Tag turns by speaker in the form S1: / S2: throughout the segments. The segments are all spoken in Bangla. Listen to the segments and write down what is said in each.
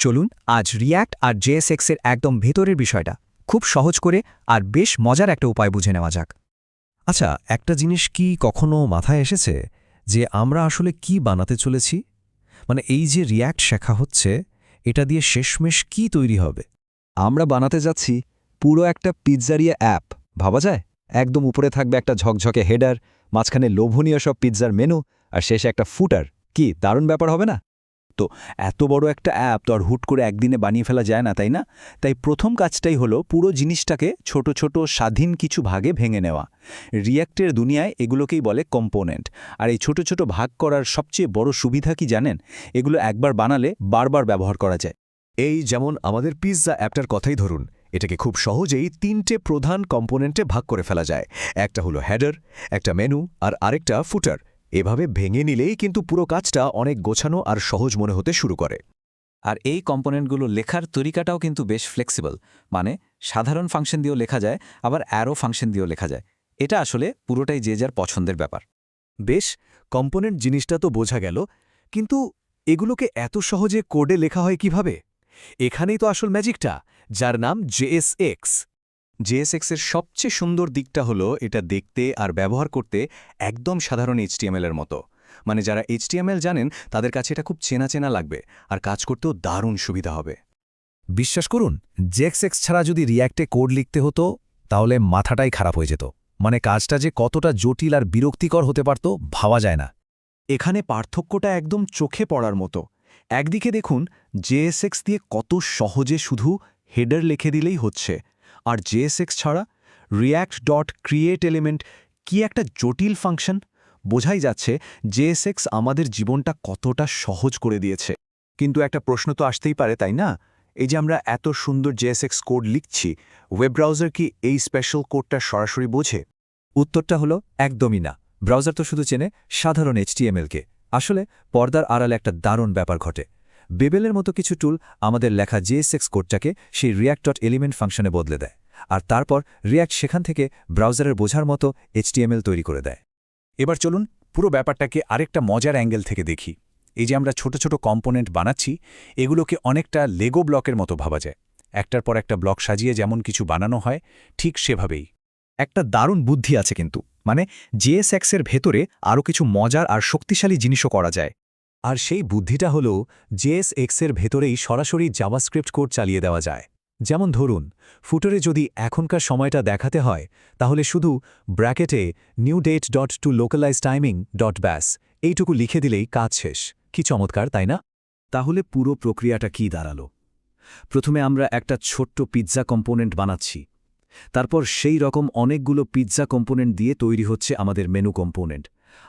S1: চলুন আজ রিয়্যাক্ট আর জেএসএক্স এর একদম ভেতরের বিষয়টা খুব সহজ করে আর বেশ মজার একটা উপায় বুঝে নেওয়া যাক।
S2: আচ্ছা, একটা জিনিস কি কখনো মাথায় এসেছে যে আমরা আসলে কি বানাতে চলেছি? মানে এই যে রিয়্যাক্ট শেখা হচ্ছে, এটা দিয়ে শেষমেশ কি তৈরি হবে?
S3: আমরা বানাতে যাচ্ছি পুরো একটা পিৎজারিয়া অ্যাপ। ভাবা যায়? একদম উপরে থাকবে একটা ঝকঝকে হেডার, মাঝখানে লোভনীয় সব পিৎজার মেনু, আর শেষে একটা ফুটার। কি দারুণ ব্যাপার হবে না?
S4: তো এত বড় একটা অ্যাপ তো আর হুট করে একদিনে বানিয়ে ফেলা যায় না, তাই না? তাই প্রথম কাজটাই হলো পুরো জিনিসটাকে ছোট ছোট স্বাধীন কিছু ভাগে ভেঙে নেওয়া। রিয়্যাক্টের দুনিয়ায় এগুলোকেই বলে কম্পোনেন্ট। আর এই ছোট ছোট ভাগ করার সবচেয়ে বড় সুবিধা কি জানেন? এগুলো একবার বানালে বারবার ব্যবহার করা যায়।
S2: এই যেমন আমাদের পিৎজা অ্যাপটার কথাই ধরুন, এটাকে খুব সহজেই 3টে প্রধান কম্পোনেন্টে ভাগ করে ফেলা যায়। একটা হলো হেডার, একটা মেনু আর আরেকটা ফুটার। এভাবে ভেঙে নিলেই কিন্তু পুরো কাজটা অনেক গোছানো আর সহজ মনে হতে শুরু করে।
S4: আর এই কম্পোনেন্টগুলো লেখার তরিকাটাও কিন্তু বেশ ফ্লেক্সিবল। মানে সাধারণ ফাংশন দিয়েও লেখা যায়, আবার অ্যারো ফাংশন দিয়েও লেখা যায়। এটা আসলে পুরোটাই যে যার পছন্দের ব্যাপার।
S2: বেশ, কম্পোনেন্ট জিনিসটা তো বোঝা গেল, কিন্তু এগুলোকে এত সহজে কোডে লেখা হয় কিভাবে? এখানেই তো আসল ম্যাজিকটা, যার নাম জেএসএক্স।
S4: জেএসএক্সের সবচেয়ে সুন্দর দিকটা হলো এটা দেখতে আর ব্যবহার করতে একদম সাধারণ এইচটিএমএল এর মতো। মানে যারা এইচটিএমএল জানেন তাদের কাছে এটা খুব চেনা চেনা লাগবে, আর কাজ করতেও দারুণ সুবিধা হবে।
S2: বিশ্বাস করুন, জেএসএক্স ছাড়া যদি রিয়্যাক্টে কোড লিখতে হতো, তাহলে মাথাটাই খারাপ হয়ে যেত। মানে কাজটা যে কতটা জটিল আর বিরক্তিকর হতে পারত ভাবা যায় না।
S4: এখানে পার্থক্যটা একদম চোখে পড়ার মতো। একদিকে দেখুন জেএসএক্স দিয়ে কত সহজে শুধু হেডার লিখে দিলেই হচ্ছে, আর জেএসএক্স ছাড়া react.createElement কি একটা জটিল ফাংশন। বোঝাই যাচ্ছে জেএসএক্স আমাদের জীবনটা কতটা সহজ করে দিয়েছে। কিন্তু একটা প্রশ্ন তো আসতেই পারে, তাই না? এই যে আমরা এত সুন্দর জেএসএক্স কোড লিখছি, ওয়েব ব্রাউজার কি এই স্পেশাল কোডটা সরাসরি বোঝে?
S1: উত্তরটা হলো একদমই না। ব্রাউজার তো শুধু চেনে সাধারণ এইচটিএমএলকে। আসলে পর্দার আড়ালে একটা দারুণ ব্যাপার ঘটে। বেবেলের মতো কিছু টুল আমাদের লেখা জেএসএক্স কোডটাকে সেই react.element ফাংশনে বদলে দেয়, আর তারপর রিয়্যাক্ট সেখান থেকে ব্রাউজারের বোঝার মতো এইচটিএমএল তৈরি করে দেয়।
S5: এবার চলুন পুরো ব্যাপারটাকে আরেকটা মজার অ্যাঙ্গেল থেকে দেখি। এই যে আমরা ছোট ছোট কম্পোনেন্ট বানাচ্ছি, এগুলোকে অনেকটা লেগো ব্লকের মতো ভাবা যায়। একটার পর একটা ব্লক সাজিয়ে যেমন কিছু বানানো হয়, ঠিক সেভাবেই।
S1: একটা দারুণ বুদ্ধি আছে কিন্তু, মানে জেএসএক্স এর ভেতরে আরও কিছু মজার আর শক্তিশালী জিনিসও করা যায়।
S2: আর সেই বুদ্ধিটা হল জেএসএক্স এর ভেতরেই সরাসরি জাভাস্ক্রিপ্ট কোড চালিয়ে দেওয়া যায়। যেমন ধরুন, ফুটারে যদি এখনকার সময়টা দেখাতে হয়, তাহলে শুধু ব্র্যাকেটে newDate.toLocalizeTiming.bas এইটুকু লিখে দিলেই কাজ শেষ। কি চমৎকার, তাই না?
S5: তাহলে পুরো প্রক্রিয়াটা কি দাঁড়ালো? প্রথমে আমরা একটা ছোট্ট পিৎজা কম্পোনেন্ট বানাচ্ছি, তারপর সেই রকম অনেকগুলো পিৎজা কম্পোনেন্ট দিয়ে তৈরি হচ্ছে আমাদের মেনু কম্পোনেন্ট,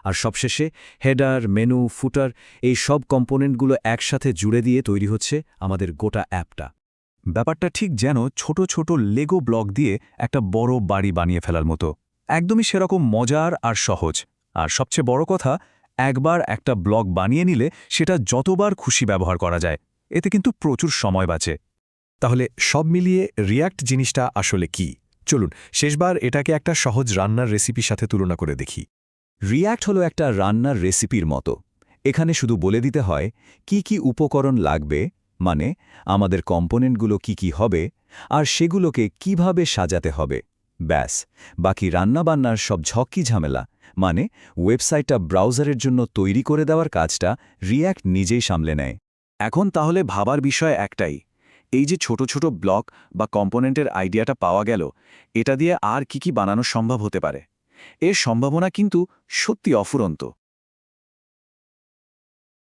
S5: আর সবশেষে হেডার, মেনু, ফুটার এই সব কম্পোনেন্টগুলো একসাথে জুড়ে দিয়ে তৈরি হচ্ছে আমাদের গোটা অ্যাপটা। ব্যাপারটা ঠিক যেন ছোট ছোট লেগো ব্লক দিয়ে একটা বড় বাড়ি বানিয়ে ফেলার মতো। একদমই সেরকম মজার আর সহজ। আর সবচেয়ে বড় কথা, একবার একটা ব্লক বানিয়ে নিলে সেটা যতবার খুশি ব্যবহার করা যায়। এতে কিন্তু প্রচুর সময় বাঁচে।
S2: তাহলে সব মিলিয়ে রিয়্যাক্ট জিনিসটা আসলে কি? চলুন শেষবার এটাকে একটা সহজ রান্নার রেসিপির সাথে তুলনা করে দেখি।
S4: রিয়্যাক্ট হলো একটা রান্নার রেসিপির মতো। এখানে শুধু বলে দিতে হয় কি কি উপকরণ লাগবে, মানে আমাদের কম্পোনেন্টগুলো কি কি হবে, আর সেগুলোকে কিভাবে সাজাতে হবে। ব্যাস, বাকি রান্নাবান্নার সব ঝক্কি ঝামেলা, মানে ওয়েবসাইটটা ব্রাউজারের জন্য তৈরি করে দেওয়ার কাজটা রিয়্যাক্ট নিজেই সামলে নেয়। এখন তাহলে ভাবার বিষয় একটাই, এই যে ছোট ছোট ব্লক বা কম্পোনেন্টের আইডিয়াটা পাওয়া গেল, এটা দিয়ে আর কি কি বানানো সম্ভব হতে পারে? এর সম্ভাবনা কিন্তু সত্যি অফুরন্ত।